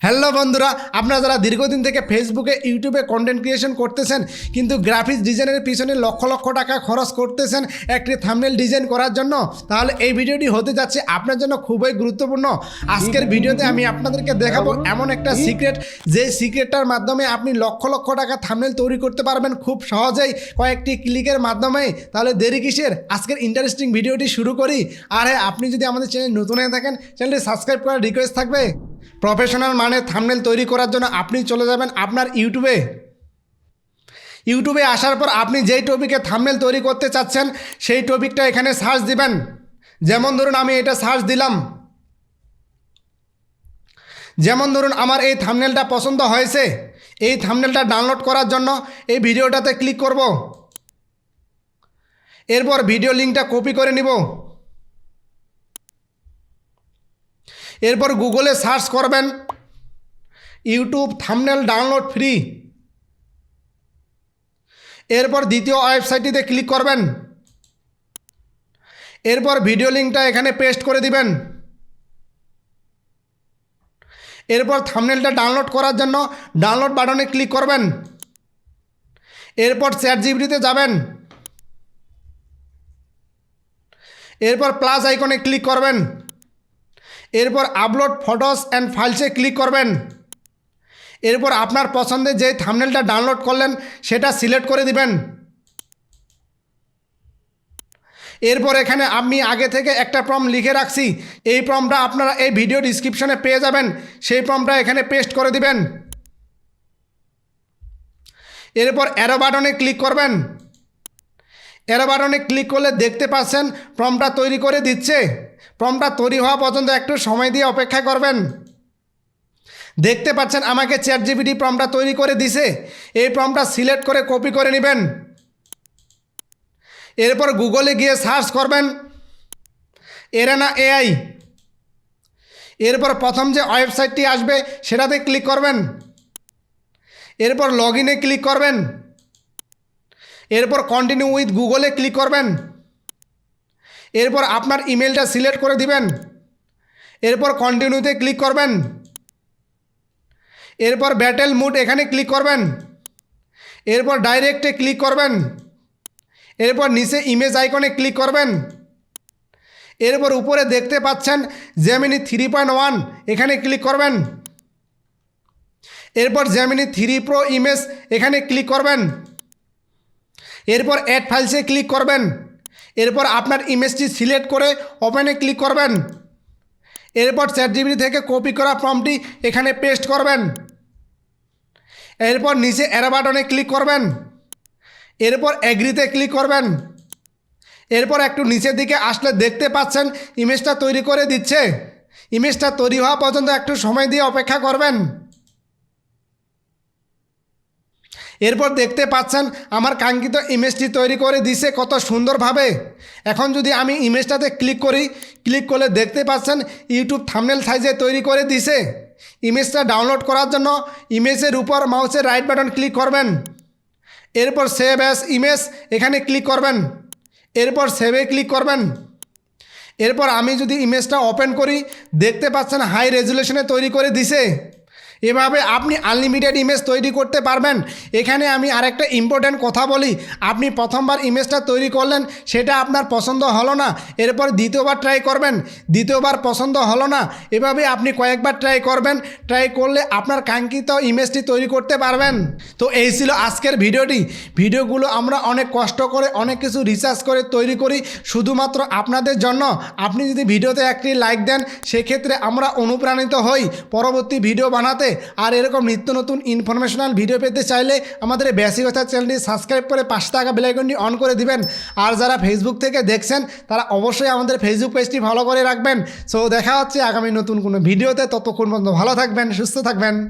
Hello বন্ধুরা, আপনারা যারা দীর্ঘদিন থেকে ফেসবুকে ইউটিউবে কন্টেন্ট ক্রিয়েশন করতেছেন কিন্তু গ্রাফিক্স ডিজাইনের পিছনে লক্ষ লক্ষ টাকা খরচ করতেছেন একটি থাম্বনেল ডিজাইন করার জন্য, তাহলে এই ভিডিওটি হতে যাচ্ছে আপনার জন্য খুবই গুরুত্বপূর্ণ। আজকের ভিডিওতে আমি আপনাদেরকে দেখাবো এমন একটা সিক্রেট, যে সিক্রেটটার মাধ্যমে আপনি লক্ষ লক্ষ টাকা থাম্বনেল তৈরি করতে পারবেন খুব সহজেই কয়েকটি ক্লিকের মাধ্যমে। তাহলে দেরি কিসের, আজকের ইন্টারেস্টিং ভিডিওটি শুরু করি। আর হ্যাঁ, আপনি যদি আমাদের চ্যানেল নতুন হয়ে থাকেন চ্যানেলটি সাবস্ক্রাইব করার রিকোয়েস্ট থাকবে। প্রফেশনাল মানে থাম্বনেল তৈরি করার জন্য আপনি চলে যাবেন আপনার ইউটিউবে আসার পর আপনি যেই টপিকে থাম্বনেল তৈরি করতে চাচ্ছেন সেই টপিকটা এখানে সার্চ দিবেন। যেমন ধরুন আমি এটা সার্চ দিলাম, যেমন ধরুন আমার এই থাম্বনেলটা পছন্দ হয়েছে। এই থাম্বনেলটা ডাউনলোড করার জন্য এই ভিডিওটাতে ক্লিক করব, এরপর ভিডিও লিঙ্কটা কপি করে নিব, এরপর গুগলে সার্চ করবেন ইউটিউব থাম্বনেল ডাউনলোড ফ্রি। এরপর দ্বিতীয় ওয়েবসাইটটিতে ক্লিক করবেন, এরপর ভিডিও লিঙ্কটা এখানে পেস্ট করে দিবেন। এরপর থাম্বনেলটা ডাউনলোড করার জন্য ডাউনলোড বাটনে ক্লিক করবেন, এরপর চ্যাটজিপিটিতে যাবেন, এরপর প্লাস আইকনে ক্লিক করবেন, এরপর আপলোড ফটোস অ্যান্ড ফাইলসে ক্লিক করবেন। এরপর আপনার পছন্দের যে থাম্বনেলটা ডাউনলোড করলেন সেটা সিলেক্ট করে দিবেন। এরপর এখানে আমি আগে থেকে একটা প্রম্পট লিখে রাখছি, এই প্রম্পটটা আপনারা এই ভিডিও ডিসক্রিপশনে পেয়ে যাবেন, সেই প্রম্পটটা এখানে পেস্ট করে দিবেন। এরপর অ্যারো বাটনে ক্লিক করবেন। অ্যারো বাটনে ক্লিক করলে দেখতে পাচ্ছেন প্রম্পটটা তৈরি করে দিচ্ছে। প্রম্পটটা তৈরি হওয়া পর্যন্ত একটু সময় দিয়ে অপেক্ষা করবেন। দেখতে পাচ্ছেন আমাকে চ্যাটজিপিটি প্রম্পটটা তৈরি করে দিছে। এই প্রম্পটটা সিলেক্ট করে কপি করে নেবেন। এরপর গুগলে গিয়ে সার্চ করবেন এরেনা এআই। এরপর প্রথম যে ওয়েবসাইটটি আসবে সেটাতে ক্লিক করবেন, এরপর লগ ইনে ক্লিক করবেন, এরপর কন্টিনিউ উইথ গুগলে ক্লিক করবেন। এরপর আপনার ইমেলটা সিলেক্ট করে দিবেন, এরপর কন্টিনিউতে ক্লিক করবেন, এরপর ব্যাটেল মুড এখানে ক্লিক করবেন, এরপর ডাইরেক্টে ক্লিক করবেন, এরপর নিচে ইমেজ আইকনে ক্লিক করবেন। এরপর উপরে দেখতে পাচ্ছেন জেমিনি 3.1 এখানে ক্লিক করবেন, এরপর জেমিনি 3 প্রো ইমেজ এখানে ক্লিক করবেন, এরপর অ্যাড ফাইলসে ক্লিক করবেন, এরপর আপনার ইমেজটি সিলেক্ট করে ওপেনে ক্লিক করবেন। এরপর চ্যাটজিপিটি থেকে কপি করা প্রম্পটটি এখানে পেস্ট করবেন। এরপর নিচে অ্যারো বাটনে ক্লিক করবেন, এরপর এগ্রিতে ক্লিক করবেন। এরপর একটু নিচের দিকে আসলে দেখতে পাচ্ছেন ইমেজটা তৈরি করে দিচ্ছে। ইমেজটা তৈরি হওয়া পর্যন্ত একটু সময় দিয়ে অপেক্ষা করবেন। এরপর দেখতে পাচ্ছেন আমার কাঙ্ক্ষিত ইমেজটি তৈরি করে দিছে কত সুন্দরভাবে। এখন যদি আমি ইমেজটাতে ক্লিক করি, ক্লিক করলে দেখতে পাচ্ছেন ইউটিউব থাম্বনেল সাইজে তৈরি করে দিছে। ইমেজটা ডাউনলোড করার জন্য ইমেজের উপর মাউসের রাইট বাটন ক্লিক করবেন, এরপর সেভ অ্যাজ ইমেজ এখানে ক্লিক করবেন, এরপর সেভে ক্লিক করবেন। এরপর আমি যদি ইমেজটা ওপেন করি দেখতে পাচ্ছেন হাই রেজুলেশনে তৈরি করে দিছে। এভাবে আপনি আনলিমিটেড ইমেজ তৈরি করতে পারবেন। এখানে আমি আরেকটা ইম্পর্ট্যান্ট কথা বলি, আপনি প্রথমবার ইমেজটা তৈরি করলেন, সেটা আপনার পছন্দ হলো না, এরপর দ্বিতীয়বার ট্রাই করবেন, দ্বিতীয়বার পছন্দ হলো না, এভাবে আপনি কয়েকবার ট্রাই করবেন। ট্রাই করলে আপনার কাঙ্ক্ষিত ইমেজটি তৈরি করতে পারবেন। তো এই ছিল আজকের ভিডিওগুলো আমরা অনেক কষ্ট করে অনেক কিছু রিসার্চ করে তৈরি করি শুধুমাত্র আপনাদের জন্য। আপনি যদি ভিডিওতে একটি লাইক দেন সেক্ষেত্রে আমরা অনুপ্রাণিত হই পরবর্তী ভিডিও বানাতে। আর এরকম নিত্য নতুন ইনফরমেশনাল ভিডিও পেতে চাইলে আমাদের বেসিক কথা চ্যানেলটি সাবস্ক্রাইব করে পাশে থাকা বেল আইকনটি অন করে দিবেন। আর যারা ফেসবুক থেকে দেখছেন তারা অবশ্যই আমাদের ফেসবুক পেজটি ফলো করে রাখবেন। সো দেখা হচ্ছে আগামী নতুন কোনো ভিডিওতে। ততক্ষণ পর্যন্ত ভালো থাকবেন, সুস্থ থাকবেন।